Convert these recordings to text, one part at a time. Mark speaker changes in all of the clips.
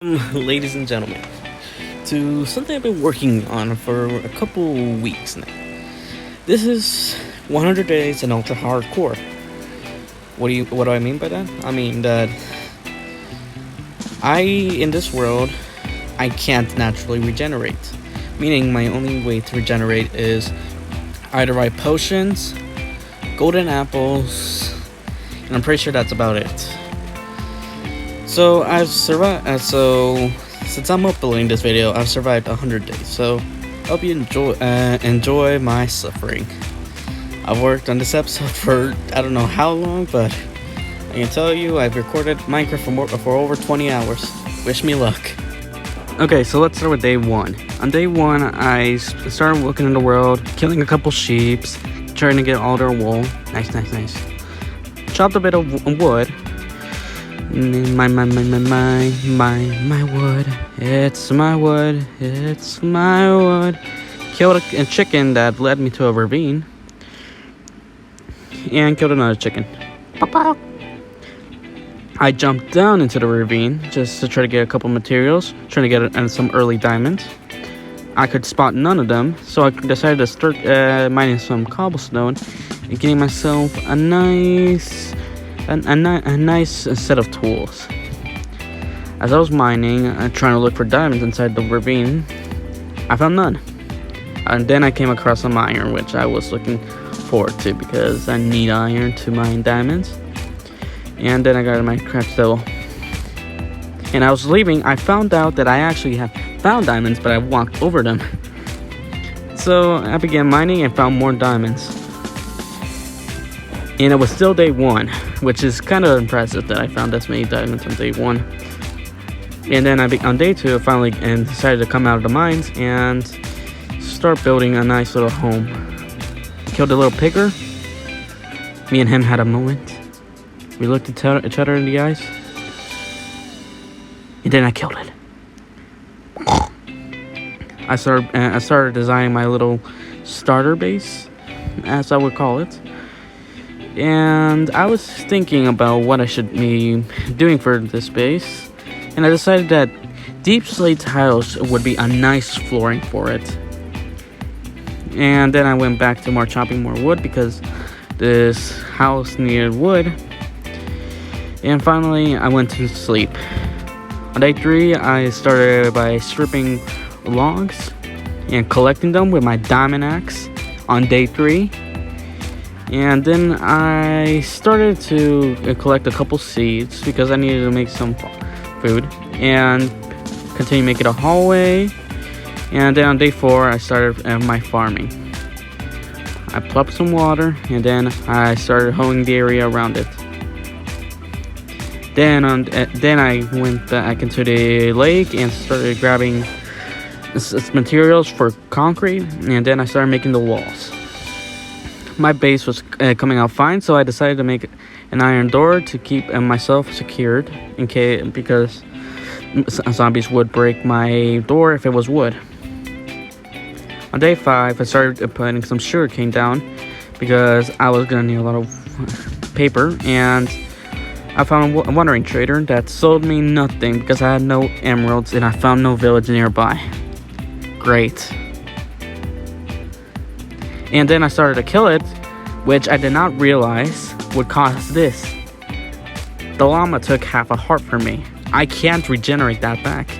Speaker 1: Ladies and gentlemen, to something I've been working on for a couple weeks now. This is 100 days in ultra hardcore. What do I mean by that? I mean that in this world, I can't naturally regenerate. Meaning my only way to regenerate is either by potions, golden apples, and I'm pretty sure that's about it. So I've survived. Since I'm uploading this video, I've survived 100 days. So hope you enjoy my suffering. I've worked on this episode for I don't know how long, but I can tell you I've recorded Minecraft for over 20 hours. Wish me luck. Okay, so let's start with day one. On day one, I started looking in the world, killing a couple sheeps, trying to get all their wool. Nice. Chopped a bit of wood. My wood. It's my wood. It's my wood. Killed a chicken that led me to a ravine. And killed another chicken. I jumped down into the ravine just to try to get a couple materials, trying to get some early diamonds. I could spot none of them, so I decided to start mining some cobblestone and getting myself a nice set of tools. As I was mining, trying to look for diamonds inside the ravine, I found none. And then I came across some iron, which I was looking forward to because I need iron to mine diamonds. And then I got my craft table. And I was leaving, I found out that I actually have found diamonds, but I walked over them. So I began mining and found more diamonds. And it was still day one, which is kind of impressive that I found this many diamonds on day one. And then on day two, I finally decided to come out of the mines and start building a nice little home. Killed a little pigger. Me and him had a moment. We looked at each other in the eyes. And then I killed it. I started designing my little starter base, as I would call it. And I was thinking about what I should be doing for this base, and I decided that deep slate tiles would be a nice flooring for it. And then I went back to chopping more wood because this house needed wood. And finally, I went to sleep. On day three, I started by stripping logs and collecting them with my diamond axe on day three. And then I started to collect a couple seeds because I needed to make some food and continue making a hallway. And then on day four, I started my farming. I plucked some water and then I started hoeing the area around it. Then I went back into the lake and started grabbing materials for concrete, and then I started making the walls. My base was coming out fine, so I decided to make an iron door to keep myself secured because zombies would break my door if it was wood. On day 5, I started putting some sugarcane down because I was gonna need a lot of paper, and I found a wandering trader that sold me nothing because I had no emeralds and I found no village nearby. Great. And then I started to kill it, which I did not realize would cause this. The llama took half a heart from me. I can't regenerate that back.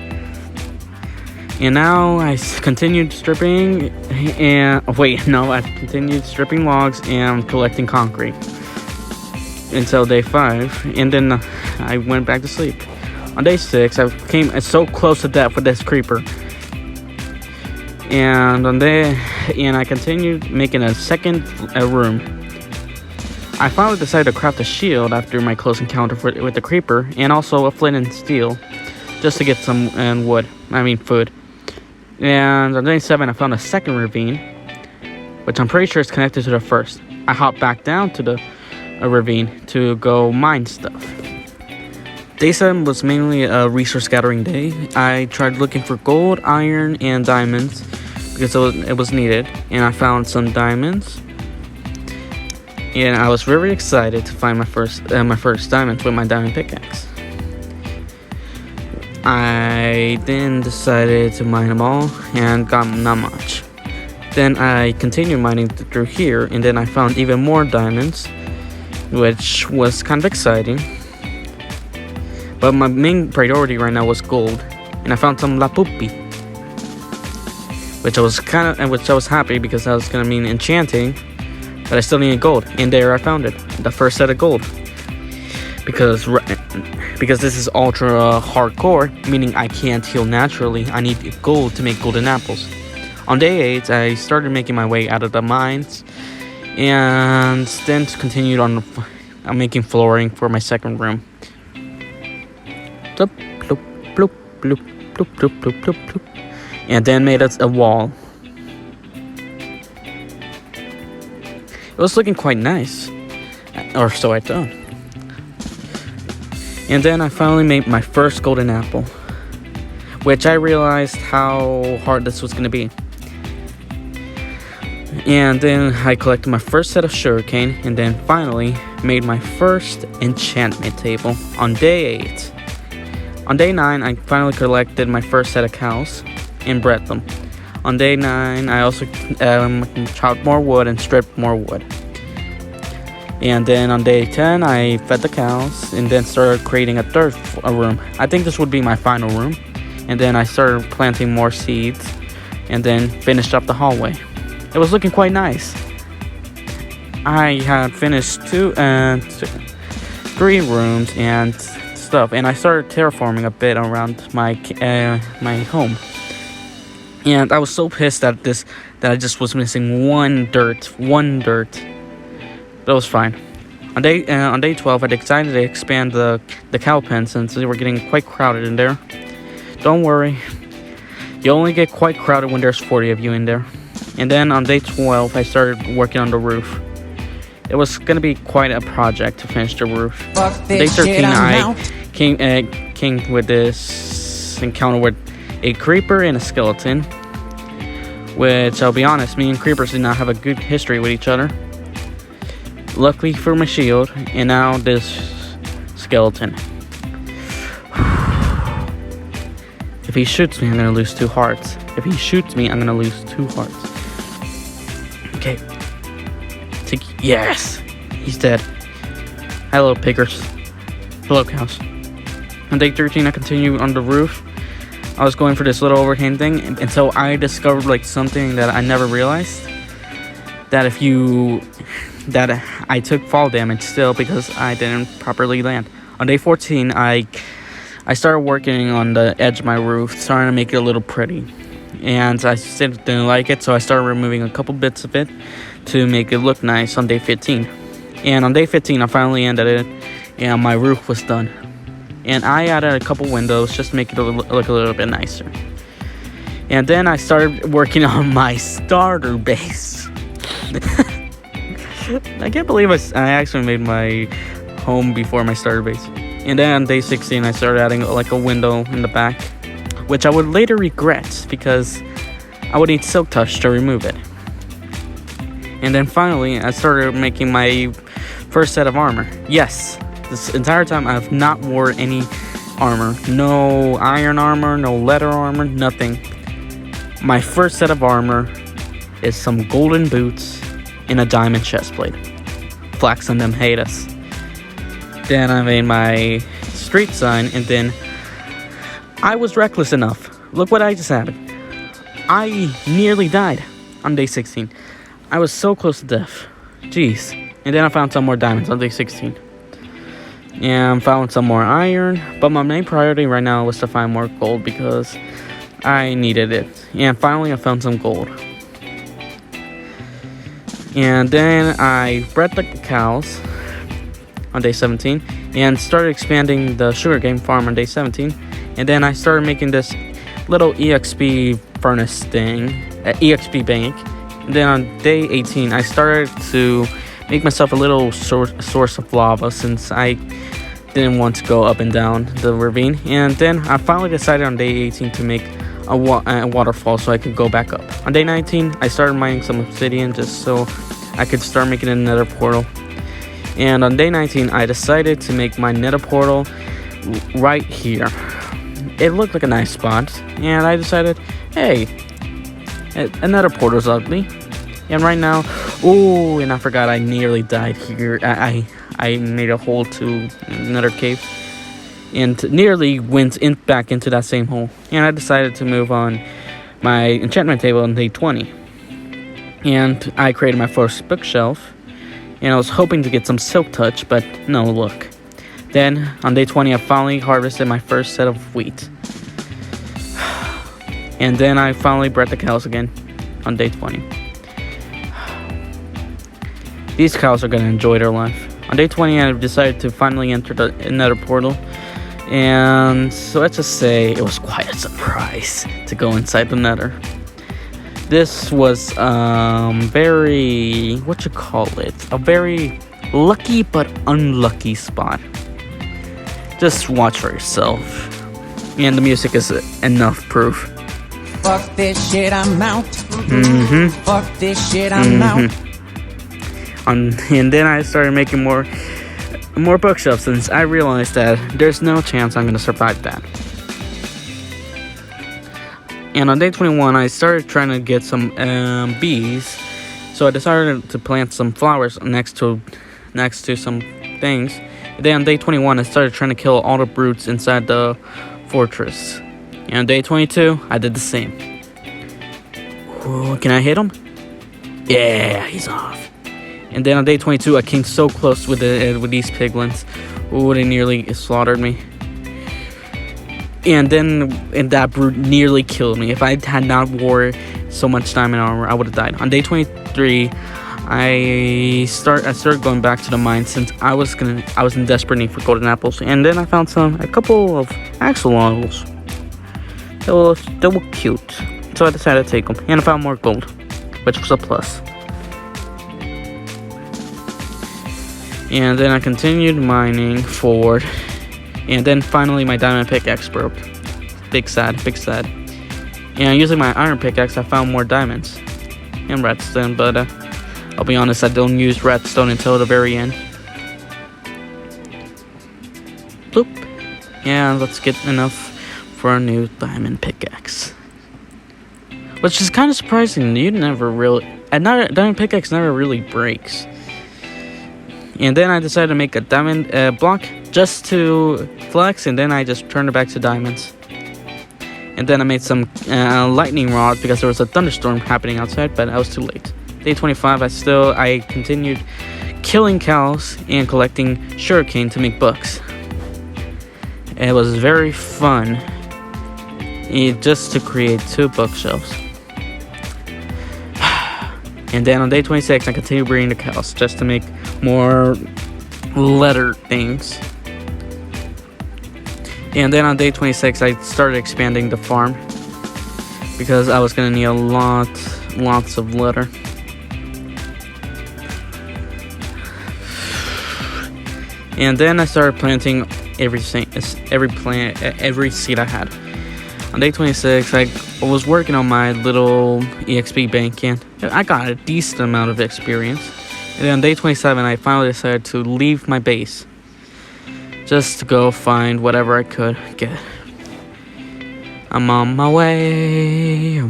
Speaker 1: And now I continued stripping I continued stripping logs and collecting concrete until day 5, and then I went back to sleep. On day 6, I came so close to death with this creeper. And I continued making a second room. I finally decided to craft a shield after my close encounter with the creeper, and also a flint and steel, just to get some food. And on day 7, I found a second ravine, which I'm pretty sure is connected to the first. I hopped back down to the ravine to go mine stuff. Day 7 was mainly a resource gathering day. I tried looking for gold, iron, and diamonds because it was needed, and I found some diamonds. And I was very excited to find my first diamonds with my diamond pickaxe. I then decided to mine them all and got not much. Then I continued mining through here, and then I found even more diamonds, which was kind of exciting. But my main priority right now was gold, and I found some lapupi, which I was happy because that was gonna mean enchanting, but I still needed gold, and there I found it, the first set of gold. Because this is ultra hardcore, meaning I can't heal naturally. I need gold to make golden apples. On day 8, I started making my way out of the mines, and then continued on making flooring for my second room. Bloop, bloop, bloop, bloop, bloop, bloop, bloop, bloop, bloop. And then made us a wall. It was looking quite nice, or so I thought. And then I finally made my first golden apple, which I realized how hard this was going to be. And then I collected my first set of sugarcane, and then finally made my first enchantment table on day 8. On day 9, I finally collected my first set of cows and bred them. On day 9, I also chopped more wood and stripped more wood. And then on day 10, I fed the cows and then started creating a third room. I think this would be my final room. And then I started planting more seeds and then finished up the hallway. It was looking quite nice. I had finished 3 rooms and stuff, and I started terraforming a bit around my home. And I was so pissed at this that I just was missing one dirt. But it was fine. On day 12, I decided to expand the cow pen since they were getting quite crowded in there. Don't worry, you only get quite crowded when there's 40 of you in there. And then on day 12, I started working on the roof. It was gonna be quite a project to finish the roof. Day 13, I came with this encounter with a creeper and a skeleton, which I'll be honest, me and creepers did not have a good history with each other. Luckily for my shield, and now this skeleton. If he shoots me, I'm gonna lose 2 hearts. If he shoots me, I'm gonna lose 2 hearts. Okay. Yes! He's dead. Hello, pickers. Hello, cows. On day 13, I continued on the roof. I was going for this little overhang thing until I discovered like something that I never realized. That I took fall damage still because I didn't properly land. On day 14, I started working on the edge of my roof, trying to make it a little pretty. And I still didn't like it, so I started removing a couple bits of it to make it look nice on day 15. And on day 15, I finally ended it, and my roof was done. And I added a couple windows just to make it look a little bit nicer. And then I started working on my starter base. I can't believe I actually made my home before my starter base. And then on day 16, I started adding like a window in the back, which I would later regret because I would need silk touch to remove it. And then finally, I started making my first set of armor. Yes, this entire time I have not worn any armor. No iron armor, no leather armor, nothing. My first set of armor is some golden boots and a diamond chestplate. Flax on them hate us. Then I made my street sign, and then I was reckless enough. Look what I just happened. I nearly died on day 16. I was so close to death. Jeez. And then I found some more diamonds on day 16. And found some more iron. But my main priority right now was to find more gold because I needed it. And finally I found some gold. And then I bred the cows on day 17 and started expanding the sugarcane farm on day 17. And then I started making this little EXP furnace thing, EXP bank. And then on day 18, I started to make myself a little source of lava since I didn't want to go up and down the ravine. And then I finally decided on day 18 to make a waterfall so I could go back up. On day 19, I started mining some obsidian just so I could start making a nether portal. And on day 19, I decided to make my nether portal right here. it looked like a nice spot, and I decided, hey, another portal's ugly. And right now, oh, and I forgot I nearly died here. I made a hole to another cave, and nearly went back into that same hole. And I decided to move on my enchantment table on day 20. And I created my first bookshelf, and I was hoping to get some silk touch, but no luck. Then, on day 20, I finally harvested my first set of wheat. And then I finally bred the cows again on day 20. These cows are going to enjoy their life. On day 20, I decided to finally enter another portal. And so let's just say it was quite a surprise to go inside the nether. This was very, a very lucky but unlucky spot. Just watch for yourself. And the music is enough proof.
Speaker 2: Fuck this shit, I'm out. Fuck this shit, I'm out.
Speaker 1: And then I started making more bookshelves, since I realized that there's no chance I'm going to survive that. And on day 21, I started trying to get some bees, so I decided to plant some flowers next to some things. And then on day 21, I started trying to kill all the brutes inside the fortress. And on day 22, I did the same. Ooh, can I hit him? Yeah, he's off. And then on day 22, I came so close with these piglins. Ooh, they nearly slaughtered me. And that brute nearly killed me. If I had not wore so much diamond armor, I would have died. On day 23, I started going back to the mine, since I was in desperate need for golden apples. And then I found a couple of axolotls. They were cute, so I decided to take them. And I found more gold, which was a plus. And then I continued mining forward. And then finally my diamond pickaxe broke. Big sad. And using my iron pickaxe, I found more diamonds and redstone. But I'll be honest, I don't use redstone until the very end. Bloop. And let's get enough for a new diamond pickaxe. Which is kind of surprising. A diamond pickaxe never really breaks. And then I decided to make a diamond block just to flex, and then I just turned it back to diamonds. And then I made some lightning rods because there was a thunderstorm happening outside, but I was too late. Day 25, I continued killing cows and collecting sugarcane to make books. It was very fun, just to create 2 bookshelves. And then on day 26, I continued breeding the cows just to make more leather things. And then on day 26, I started expanding the farm because I was gonna need lots of leather. And then I started planting every seed I had. On day 26, I was working on my little EXP bank, and I got a decent amount of experience. And then on day 27, I finally decided to leave my base, just to go find whatever I could get. I'm on my way.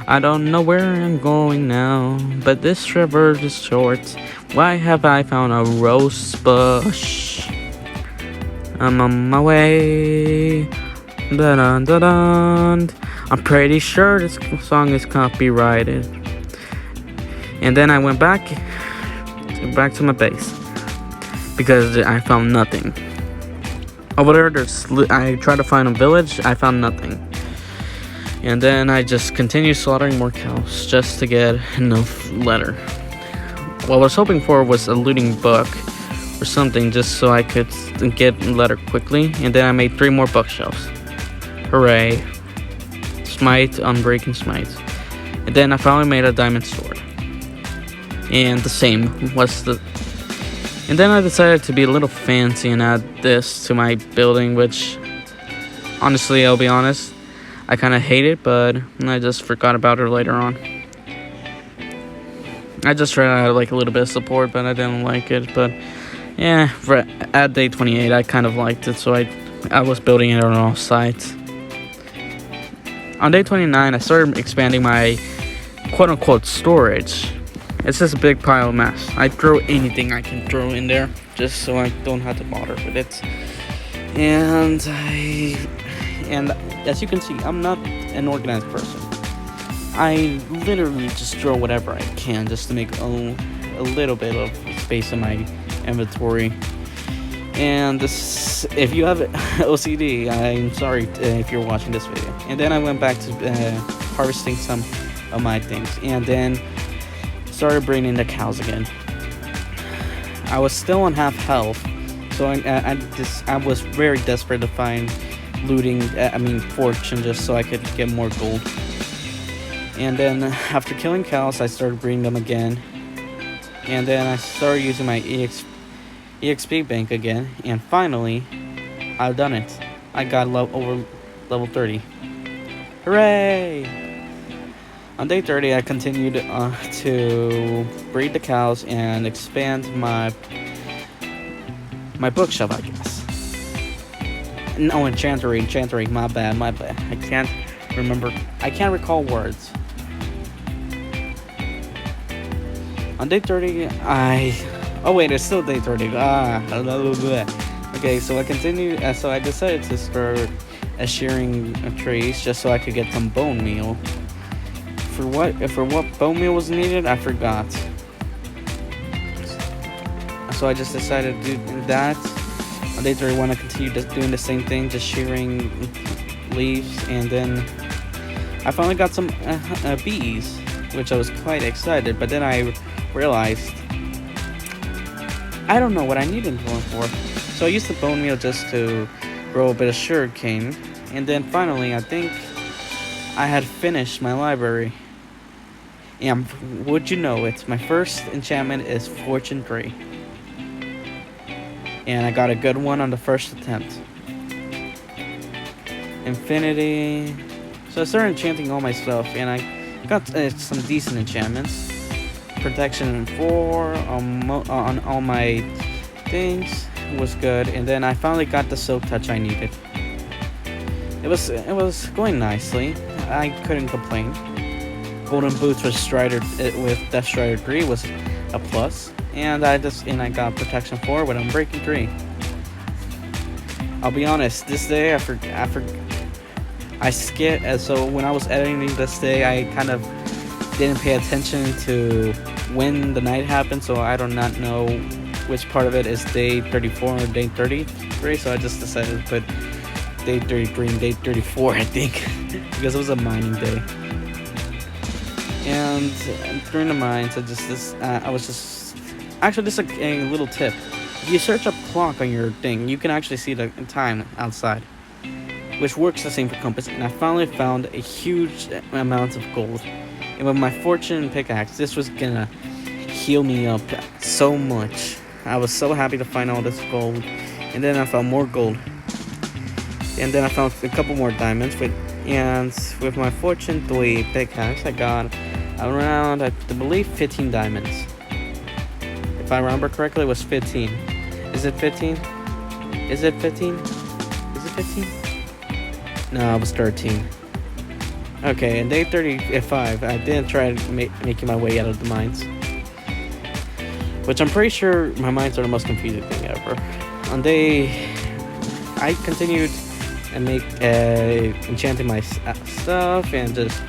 Speaker 1: I don't know where I'm going now, but this river is short. Why have I found a rose bush? I'm on my way. Dun, dun, dun. I'm pretty sure this song is copyrighted. And then I went back to my base because I found nothing. Over there, I tried to find a village. I found nothing. And then I just continued slaughtering more cows just to get enough leather. What I was hoping for was a looting book or something, just so I could get leather quickly. And then I made 3 more bookshelves. Hooray. Smite, unbreaking smite. And then I finally made a diamond sword. And the same was the... And then I decided to be a little fancy and add this to my building, which... Honestly, I'll be honest, I kind of hate it, but I just forgot about it later on. I just tried to add like a little bit of support, but I didn't like it. But yeah, at day 28, I kind of liked it, so I I was building it on all sides. On day 29, I started expanding my quote-unquote storage. It's just a big pile of mess. I throw anything I can throw in there just so I don't have to bother with it. And as you can see, I'm not an organized person. I literally just throw whatever I can just to make a little bit of space in my inventory. And this, if you have OCD, I'm sorry if you're watching this video. And then I went back to harvesting some of my things, and then started bringing the cows again. I was still on half health, so I was very desperate to find fortune, just so I could get more gold. And then after killing cows, I started breeding them again, and then I started using my EXP bank again, and finally I've done it. I got over level 30. Hooray! On day 30, I continued to breed the cows and expand my bookshelf, I guess. No, enchantery, my bad. I can't recall words. On day 30, oh wait, it's still day 30. Okay, so I continued. So I decided to start shearing trees just so I could get some bone meal. For what bone meal was needed, I forgot. So I just decided to do that. On day 31, I continued doing the same thing, just shearing leaves, and then I finally got some bees, which I was quite excited. But then I realized I don't know what I needed one for. So I used the bone meal just to grow a bit of sugarcane, and then finally, I think I had finished my library. And would you know it, my first enchantment is Fortune 3. And I got a good one on the first attempt. Infinity. So I started enchanting all my stuff, and I got some decent enchantments. Protection 4 on all my things was good, and then I finally got the silk touch I needed. It was going nicely. I couldn't complain. Golden boots with Death Strider 3 was a plus, and I got protection 4 with Unbreaking 3. I'll be honest, this day I skipped. So when I was editing this day, I kind of didn't pay attention to when the night happened, so I do not know which part of it is day 34 or day 33. So I just decided to put day 33 and day 34, I think, because it was a mining day. And during the mines, this is a little tip. If you search up clock on your thing, you can actually see the time outside, which works the same for compass. And I finally found a huge amount of gold. And with my fortune pickaxe, this was gonna heal me up so much. I was so happy to find all this gold. And then I found more gold. And then I found a couple more diamonds. With my fortune 3 pickaxe, I got around, I believe, 15 diamonds. If I remember correctly, it was 15. Is it 15? Is it 15? Is it 15? No, it was 13. Okay, in day 35, I didn't try making my way out of the mines, which I'm pretty sure my mines are the most confusing thing ever. I continued and enchanting my stuff and just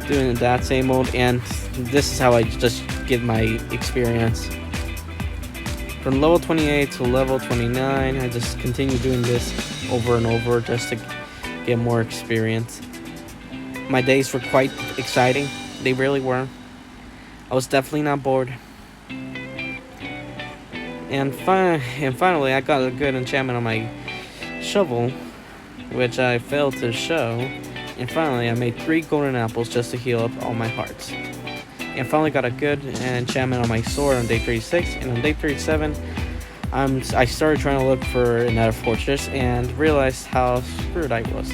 Speaker 1: doing that same old, and this is how I just get my experience. From level 28 to level 29, I just continue doing this over and over just to get more experience. My days were quite exciting. They really were. I was definitely not bored. And finally, I got a good enchantment on my shovel, which I failed to show. And finally, I made 3 golden apples just to heal up all my hearts. And finally got a good enchantment on my sword on day 36. And on day 37, I started trying to look for another fortress and realized how screwed I was.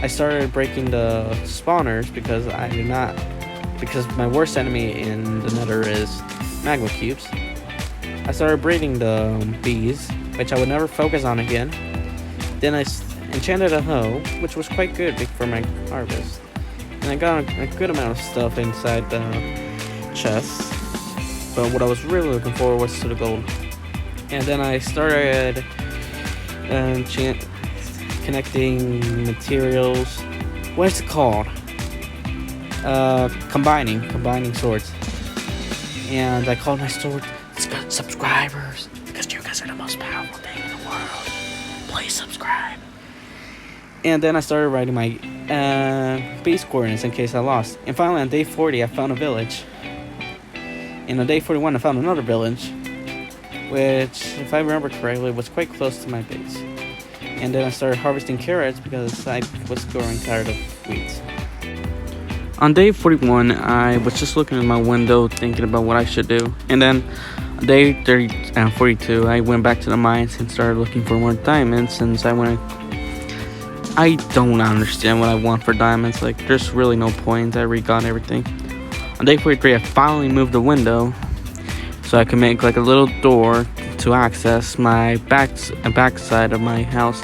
Speaker 1: I started breaking the spawners because my worst enemy in the nether is magma cubes. I started breeding the bees, which I would never focus on again. Then I enchanted a hoe, which was quite good for my harvest. And I got a good amount of stuff inside the chest. But what I was really looking for was to the gold. And then I started connecting materials. What is it called? Combining swords. And I called my sword subscribers, because you guys are the most powerful thing in the world. Please subscribe. And then I started writing my base coordinates in case I lost. And finally on day 40 I found a village. And on day 41 I found another village, which, if I remember correctly, was quite close to my base. And then I started harvesting carrots because I was growing tired of weeds. On day 41, I was just looking at my window thinking about what I should do. And then on day 42, I went back to the mines and started looking for more diamonds, since I don't understand what I want for diamonds. Like, there's really no point. I already got everything. On day 43, I finally moved the window so I can make like a little door to access my backside of my house.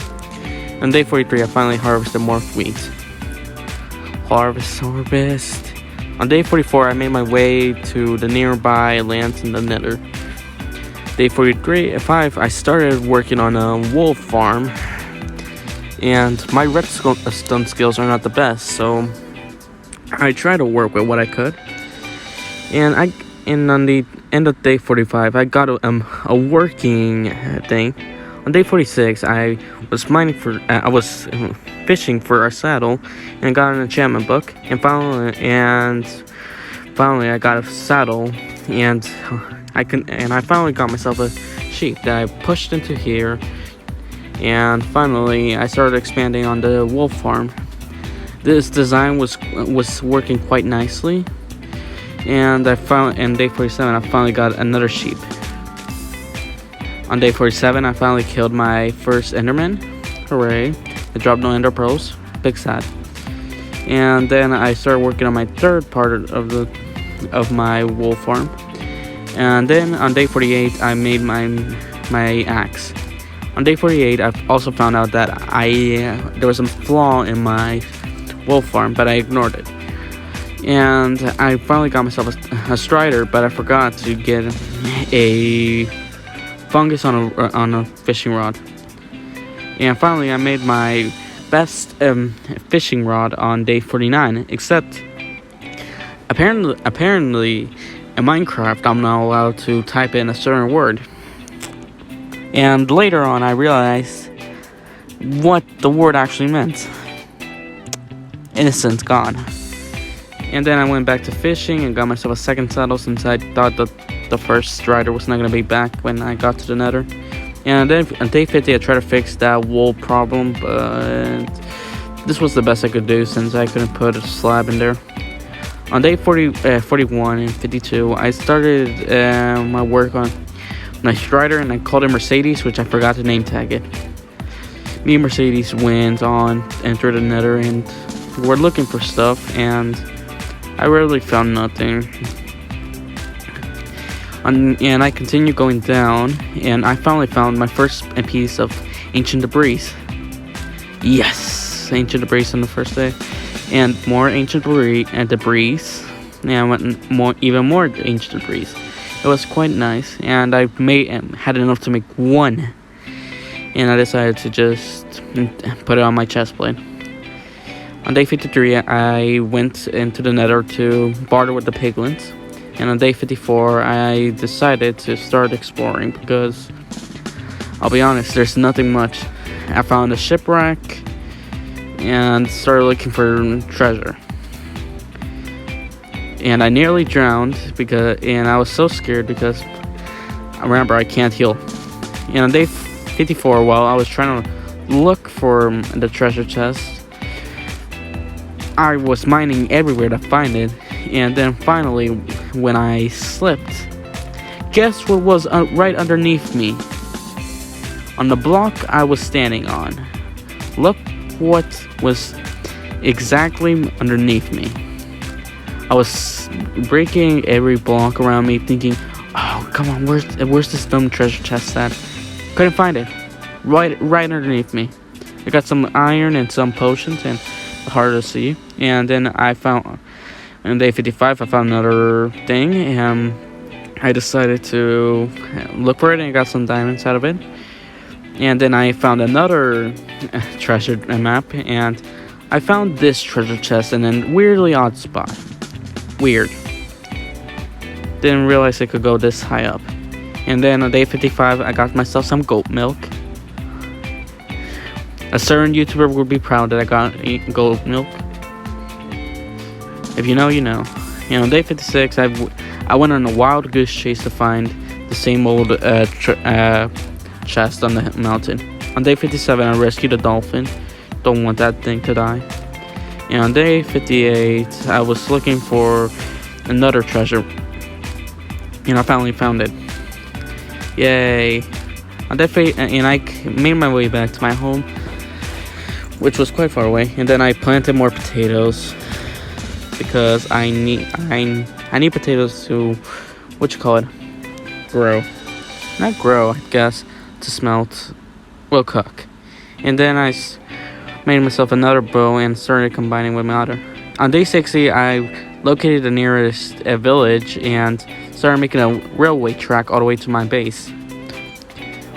Speaker 1: On day 43, I finally harvested more wheat. Harvest. On day 44, I made my way to the nearby lands in the Nether. Day 45, I started working on a wool farm, and my redstone skills are not the best, so I tried to work with what I could. And on the end of day 45, I got a working thing. On day 46, I was fishing for a saddle and got an enchantment book. And finally, I got a saddle, and I finally got myself a sheep that I pushed into here. And finally, I started expanding on the wolf farm. This design was working quite nicely. And in day 47, I finally got another sheep. On day 47, I finally killed my first enderman. Hooray. I dropped no ender pearls. Big sad. And then I started working on my third part of my wool farm. And then on day 48, I made my axe. On day 48, I also found out that there was a flaw in my wool farm, but I ignored it. And I finally got myself a strider, but I forgot to get a fungus on a fishing rod. And finally, I made my best fishing rod on day 49. Except, apparently, in Minecraft, I'm not allowed to type in a certain word. And later on, I realized what the word actually meant. Innocent God. And then I went back to fishing and got myself a second saddle, since I thought that the first strider was not going to be back when I got to the Nether. And then on day 50, I tried to fix that wool problem, but this was the best I could do since I couldn't put a slab in there. On day 41 and 52, I started my work on my strider, and I called it Mercedes, which I forgot to name tag it. Me and Mercedes went on, entered the Nether, and we're looking for stuff, and I really found nothing. And I continued going down, and I finally found my first piece of ancient debris. Yes, ancient debris on the first day, and more ancient debris, and even more ancient debris. It was quite nice, and I had enough to make one, and I decided to just put it on my chest plate. On day 53, I went into the Nether to barter with the piglins. And on day 54, I decided to start exploring because, I'll be honest, there's nothing much. I found a shipwreck and started looking for treasure. And I nearly drowned and I was so scared because, remember, I can't heal. And on day 54, while I was trying to look for the treasure chest, I was mining everywhere to find it. And then finally, when I slipped, guess what was right underneath me? On the block I was standing on. Look what was exactly underneath me. I was breaking every block around me, thinking, oh, come on, where's this dumb treasure chest at? Couldn't find it. Right underneath me. I got some iron and some potions, and hard to see. And then I found on day 55, I found another thing, and I decided to look for it, and I got some diamonds out of it. And then I found another treasure map, and I found this treasure chest in a weirdly odd spot. Weird. Didn't realize it could go this high up. And then on day 55, I got myself some goat milk. A certain YouTuber would be proud that I got goat milk. If you know, you know. And on day 56, I went on a wild goose chase to find the same old chest on the mountain. On day 57, I rescued a dolphin. Don't want that thing to die. And on day 58, I was looking for another treasure, and I finally found it. Yay! On day and I made my way back to my home, which was quite far away. And then I planted more potatoes because I need potatoes to grow. Not grow, I guess, to smelt. Well, cook. And then I made myself another bow and started combining with my other. On day 60, I located the nearest village and started making a railway track all the way to my base.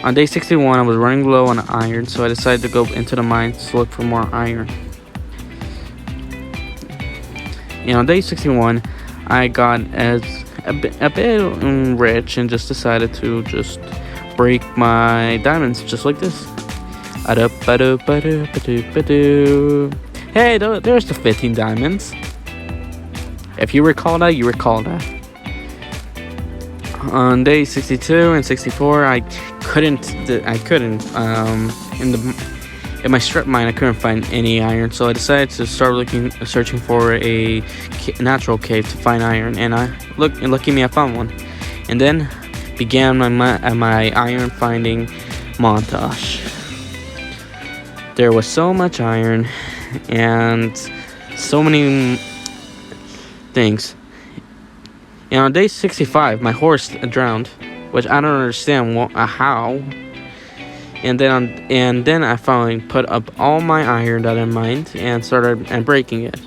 Speaker 1: On day 61, I was running low on iron, so I decided to go into the mines to look for more iron. And on day 61, I got a bit rich and just decided to just break my diamonds just like this. Hey, there's the 15 diamonds. If you recall that, you recall that. On day 62 and 64, I couldn't in my strip mine I couldn't find any iron, so I decided to start searching for a natural cave to find iron, and lucky me, I found one. And then began my iron finding montage. There was so much iron and so many things. And on day 65, my horse drowned, which I don't understand how. And then I finally put up all my iron that I mined and started breaking it.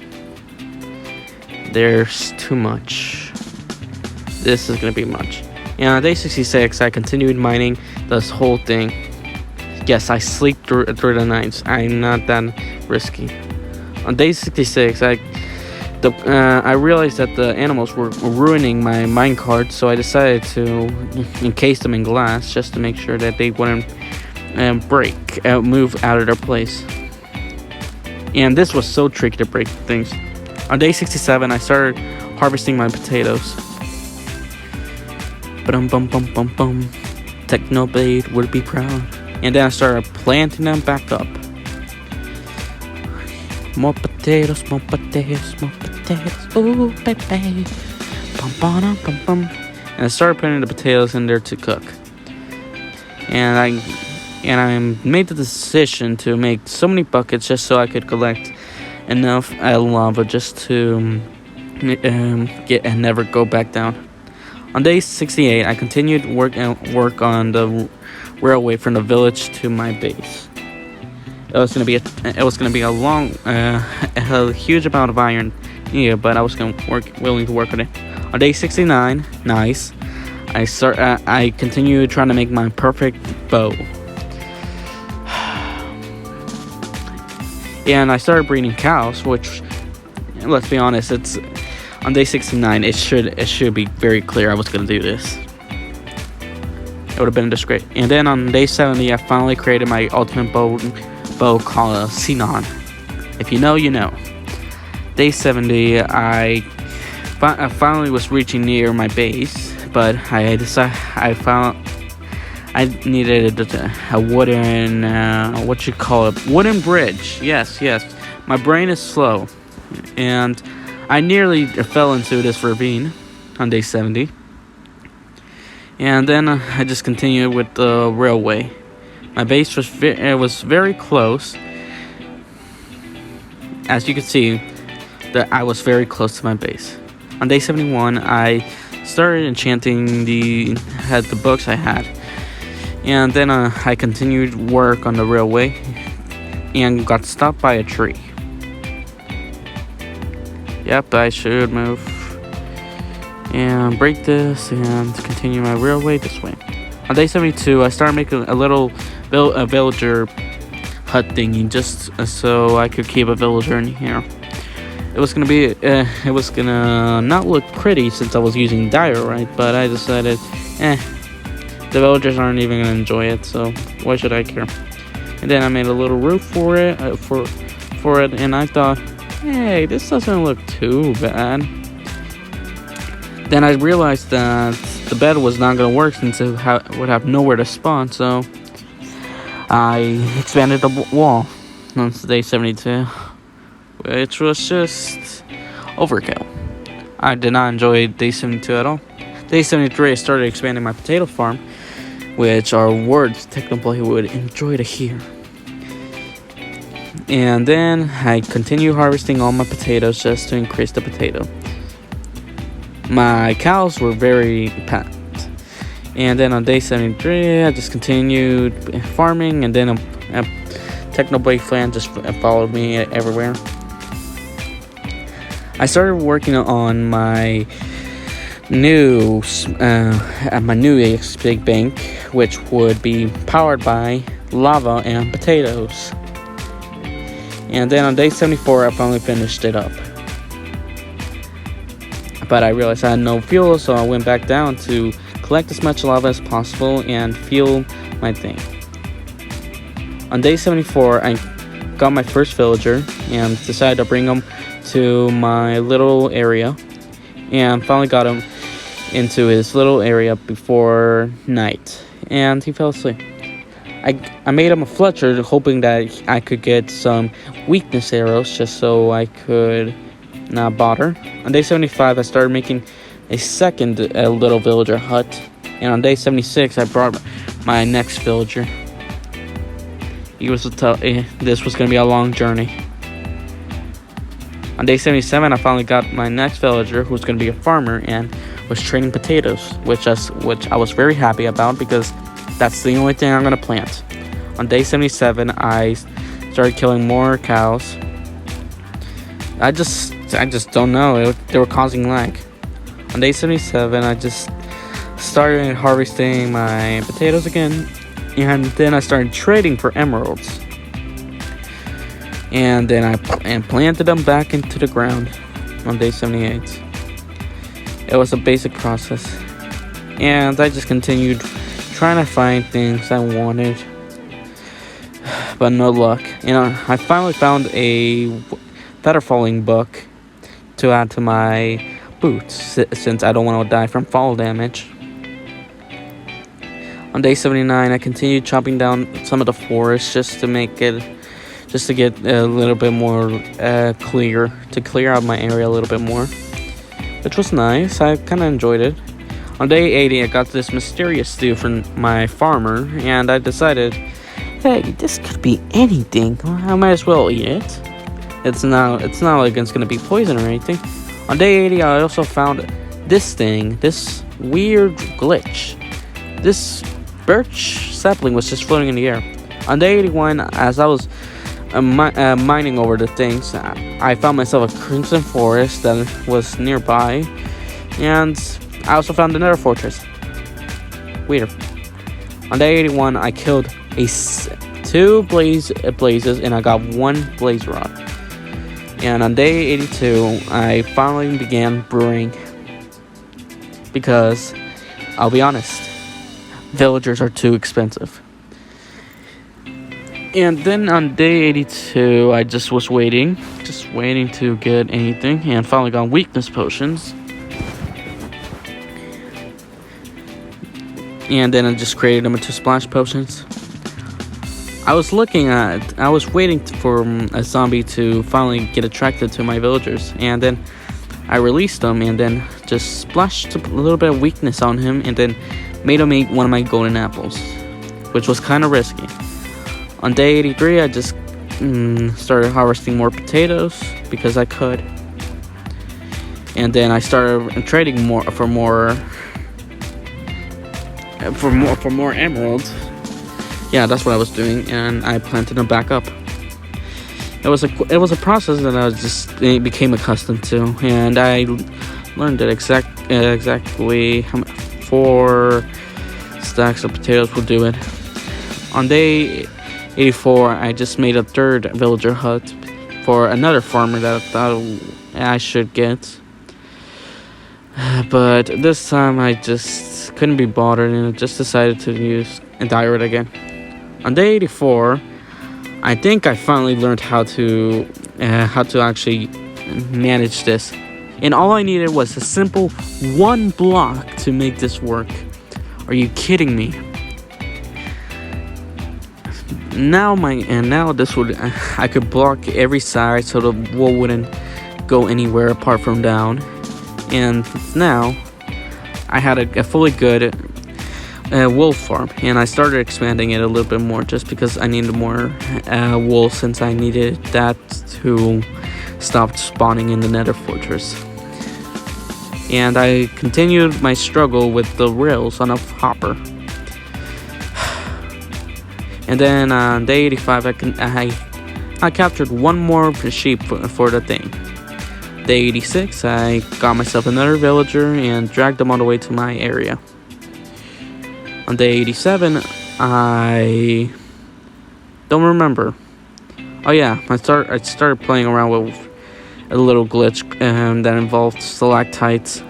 Speaker 1: There's too much. This is gonna be much. And on day 66, I continued mining this whole thing. Yes, I sleep through the nights. I'm not that risky. On day 66, I realized that the animals were ruining my minecart, so I decided to encase them in glass just to make sure that they wouldn't move out of their place. And this was so tricky to break things. On day 67, I started harvesting my potatoes. Bum. Technoblade would be proud. And then I started planting them back up. More potatoes, more potatoes, more potatoes. Ooh, baby. Bum. And I started putting the potatoes in there to cook. And I made the decision to make so many buckets just so I could collect enough lava just to get and never go back down. On day 68, I continued work on the railway from the village to my base. It was gonna be a long, a huge amount of iron, but I was willing to work on it. On day 69, nice. I continued trying to make my perfect bow. And I started breeding cows, which, let's be honest, it's on day 69. It should be very clear I was gonna do this. It would have been just great. And then on day 70, I finally created my ultimate bow called a Sinon. If you know, you know. Day 70, I finally was reaching near my base, but I needed a wooden, wooden bridge. Yes. My brain is slow. And I nearly fell into this ravine on day 70. And then I just continued with the railway. My base was very close. As you can see, that I was very close to my base. On day 71, I started enchanting the books I had. And then I continued work on the railway and got stopped by a tree. Yep, I should move and break this and continue my real way this way. On day 72, I started making a little villager hut thingy just so I could keep a villager in here. It was gonna not look pretty since I was using diorite, but I decided, the villagers aren't even gonna enjoy it, so why should I care? And then I made a little roof for it, and I thought, hey, this doesn't look too bad. Then I realized that the bed was not gonna work since it would have nowhere to spawn, so I expanded the wall on day 72, which was just overkill. I did not enjoy day 72 at all. Day 73, I started expanding my potato farm, which are words technically would enjoy to hear. And then I continued harvesting all my potatoes just to increase the potato. My cows were very packed. And then on day 73, I just continued farming, and then a Technoblade fan just followed me everywhere. I started working on my new EXP bank, which would be powered by lava and potatoes. And then on day 74, I finally finished it up. But I realized I had no fuel, so I went back down to collect as much lava as possible and fuel my thing. On day 74, I got my first villager and decided to bring him to my little area, and finally got him into his little area before night, and he fell asleep. I made him a Fletcher, hoping that I could get some weakness arrows just so I could not bother. On day 75, I started making a second little villager hut, and on day 76, I brought my next villager. This was going to be a long journey. On day 77, I finally got my next villager, who was going to be a farmer and was trading potatoes, which I was very happy about because that's the only thing I'm going to plant. On day 77, I started killing more cows. I just don't know. They were causing lag. On day 77, I just started harvesting my potatoes again, and then I started trading for emeralds. And then I planted them back into the ground on day 78. It was a basic process, and I just continued trying to find things I wanted, but no luck. I finally found a feather falling book to add to my boots, since I don't want to die from fall damage. On day 79, I continued chopping down some of the forest just to get a little bit more clear out my area a little bit more, which was nice. I kind of enjoyed it. On day 80, I got this mysterious stew from my farmer, and I decided, hey, this could be anything. I might as well eat it. It's not like it's gonna be poison or anything. On day 80, I also found this weird glitch. This birch sapling was just floating in the air. On day 81, as I was mining over the things, I found myself a crimson forest that was nearby, and I also found another fortress. Weird. On day 81, I killed two blazes, and I got one blaze rod. And on day 82, I finally began brewing, because I'll be honest, villagers are too expensive. And then on day 82, I just was waiting to get anything, and finally got weakness potions. And then I just created them into splash potions. I was waiting for a zombie to finally get attracted to my villagers, and then I released them, and then just splashed a little bit of weakness on him, and then made him eat one of my golden apples, which was kind of risky. On day 83, I just started harvesting more potatoes because I could, and then I started trading for more emeralds. Yeah, that's what I was doing, and I planted them back up. it was a process that I was just became accustomed to, and I learned that exactly how 4 stacks of potatoes will do it. On day 84, I just made a 3rd villager hut for another farmer that I thought I should get. But this time I just couldn't be bothered, and I just decided to use a diode again. On day 84, I think I finally learned how to actually manage this. And all I needed was a simple 1 block to make this work. Are you kidding me? Now this would I could block every side so the wool wouldn't go anywhere apart from down. And now I had a fully good wool farm, and I started expanding it a little bit more just because I needed more wool, since I needed that to stop spawning in the Nether Fortress. And I continued my struggle with the rails on a hopper. And then on day 85, I captured 1 more sheep for the thing. Day 86, I got myself another villager and dragged them all the way to my area. On day 87, I don't remember. Oh yeah, I started playing around with a little glitch that involved stalactites.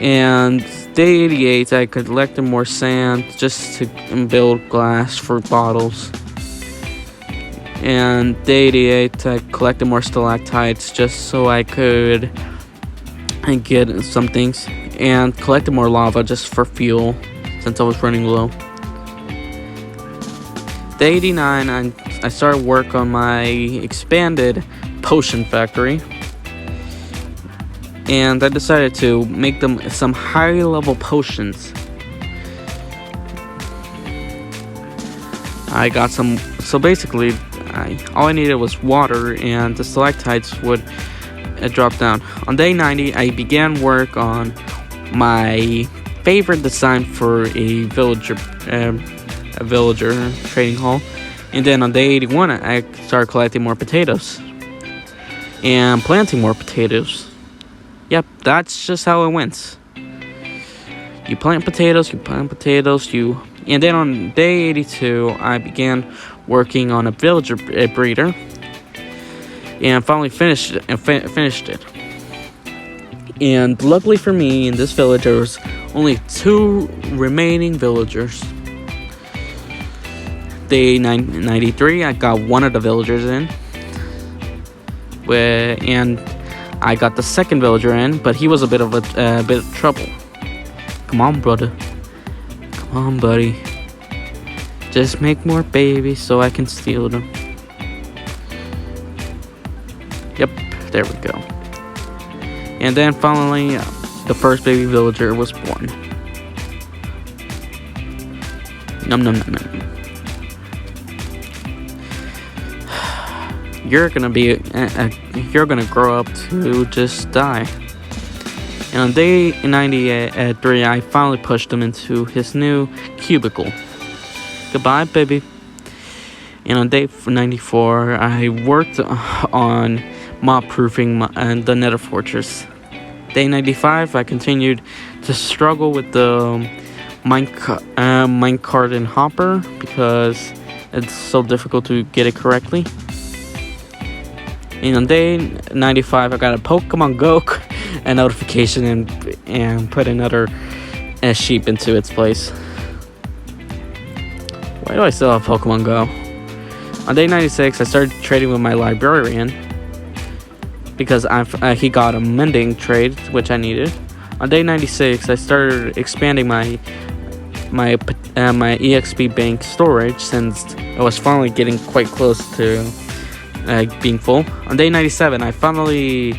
Speaker 1: And day 88, I collected more sand just to build glass for bottles. And day 88, I collected more stalactites just so I could get some things. And collected more lava just for fuel, since I was running low. Day 89, I started work on my expanded potion factory. And I decided to make them some high-level potions. I got some, so basically, all I needed was water, and the stalactites would drop down. On day 90, I began work on my favorite design for a villager trading hall. And then on day 81, I started collecting more potatoes and planting more potatoes. Yep, that's just how it went. You plant potatoes, and then on day 82, I began working on a villager breeder, and finally finished it. And luckily for me, in this village, there was only 2 remaining villagers. Day 93, I got 1 of the villagers in, and I got the 2nd villager in, but he was a bit of trouble. Come on, brother. Come on, buddy. Just make more babies so I can steal them. Yep, there we go. And then finally, the first baby villager was born. Num num num num. You're gonna grow up to just die. And on day 93, I finally pushed him into his new cubicle. Goodbye, baby. And on day 94, I worked on mob-proofing the Nether Fortress. Day 95, I continued to struggle with the minecart and hopper because it's so difficult to get it correctly. And on day 95, I got a Pokemon Go a notification and put another sheep into its place. Why do I still have Pokemon Go? On day 96, I started trading with my librarian because he got a mending trade, which I needed. On day 96, I started expanding my EXP bank storage, since I was finally getting quite close to being full. On day 97, I finally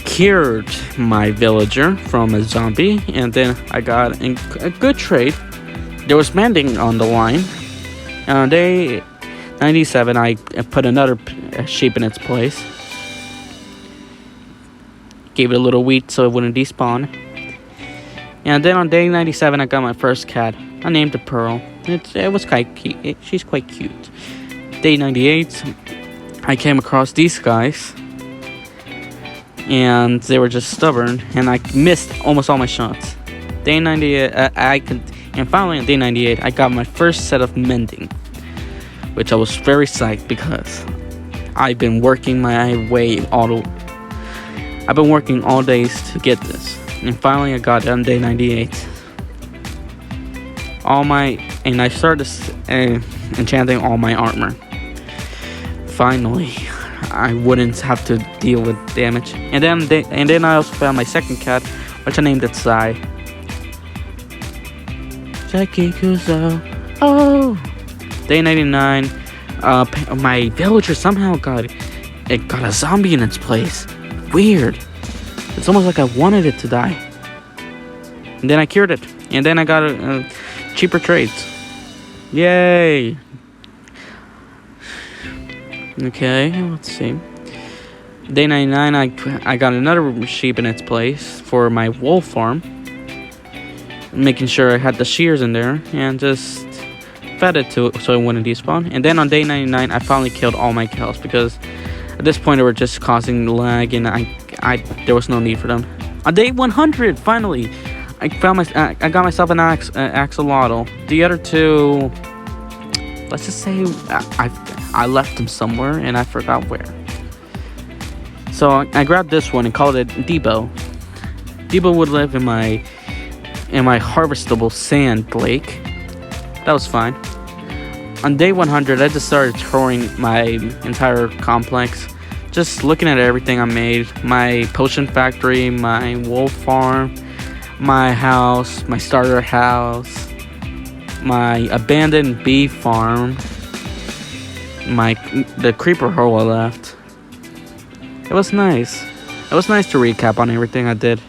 Speaker 1: cured my villager from a zombie, and then I got a good trade. There was mending on the line. And on day 97, I put another sheep in its place. Gave it a little wheat so it wouldn't despawn. And then on day 97, I got my first cat. I named it Pearl. It was quite cute. She's quite cute. Day 98, I came across these guys, and they were just stubborn, and I missed almost all my shots. Day 98, and finally on day 98, I got my first set of mending, which I was very psyched because I've been working my way I've been working all days to get this, and finally I got it on day 98. And I started enchanting all my armor. Finally, I wouldn't have to deal with damage. And then I also found my second cat, which I named it Sai. Oh, day 99. My villager somehow got a zombie in its place. Weird. It's almost like I wanted it to die. And then I cured it. And then I got cheaper trades. Yay! Okay, let's see. Day 99, I got another sheep in its place for my wool farm. Making sure I had the shears in there and just fed it to it so it wouldn't despawn. And then on day 99, I finally killed all my cows because at this point they were just causing lag and there was no need for them. On day 100, finally, I got myself an axolotl. The other two, let's just say I left them somewhere and I forgot where. So I grabbed this one and called it Debo. Debo would live in my harvestable sand lake. That was fine. On day 100, I just started touring my entire complex, just looking at everything I made. My potion factory, my wool farm, my house, my starter house, my abandoned bee farm, the creeper hole I left. It was nice. It was nice to recap on everything I did.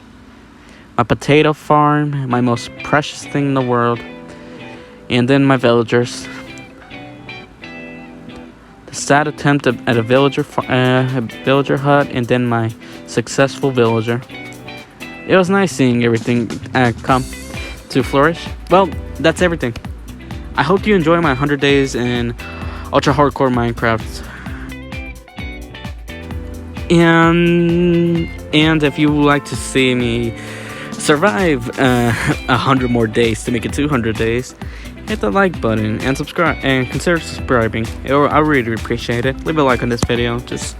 Speaker 1: My potato farm, my most precious thing in the world, and then my villagers. The sad attempt at a villager hut, and then my successful villager. It was nice seeing everything come to flourish. Well, that's everything. I hope you enjoy my 100 days in ultra hardcore Minecraft. And if you would like to see me survive 100 more days to make it 200 days, hit the like button and subscribe and consider subscribing. I really appreciate it. Leave a like on this video. Just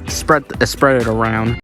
Speaker 1: spread it around.